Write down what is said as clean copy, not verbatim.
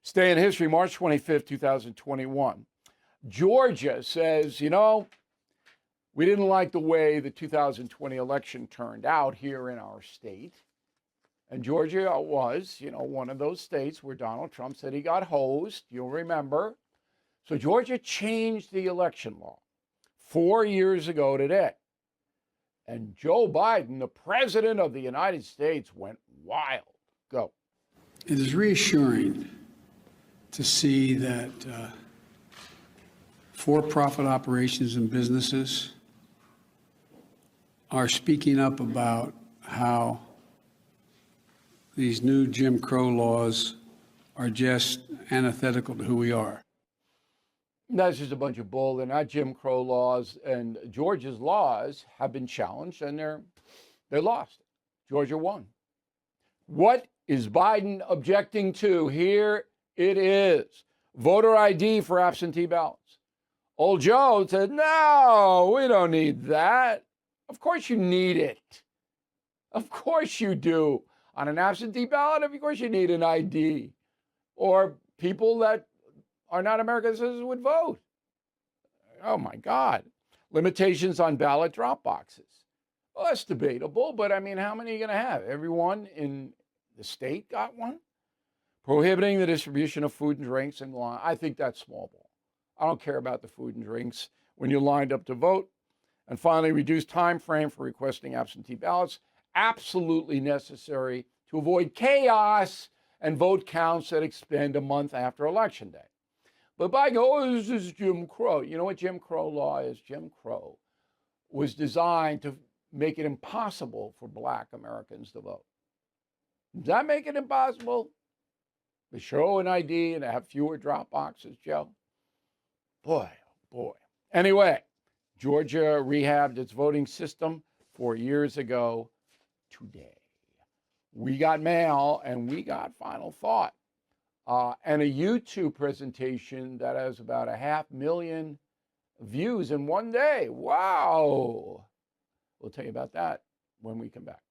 Stay in history, March 25th, 2021. Georgia says, we didn't like the way the 2020 election turned out here in our state. And Georgia was, one of those states where Donald Trump said he got hosed. You'll remember. So Georgia changed the election law 4 years ago today. And Joe Biden, the president of the United States, went wild. Go. It is reassuring to see that for-profit operations and businesses are speaking up about how these new Jim Crow laws are just antithetical to who we are. That's just a bunch of bull. They're not Jim Crow laws, and Georgia's laws have been challenged, and they lost. Georgia won. What is Biden objecting to? Here it is. Voter ID for absentee ballots. Old Joe said, no, we don't need that. Of course you need it. Of course you do. On an absentee ballot, of course you need an ID. Or people that are not American citizens would vote. Oh my God. Limitations on ballot drop boxes. Well, that's debatable, but how many are you going to have? Everyone in the state got one? Prohibiting the distribution of food and drinks in line. I think that's small ball. I don't care about the food and drinks when you're lined up to vote. And finally, reduce time frame for requesting absentee ballots. Absolutely necessary to avoid chaos and vote counts that expend a month after Election Day. But this is Jim Crow. You know what Jim Crow law is? Jim Crow was designed to make it impossible for Black Americans to vote. Does that make it impossible? To show an ID and to have fewer drop boxes, Joe? Boy, oh boy. Anyway, Georgia rehabbed its voting system 4 years ago today. We got mail and we got final thought. And a YouTube presentation that has about 500,000 views in one day. Wow. We'll tell you about that when we come back.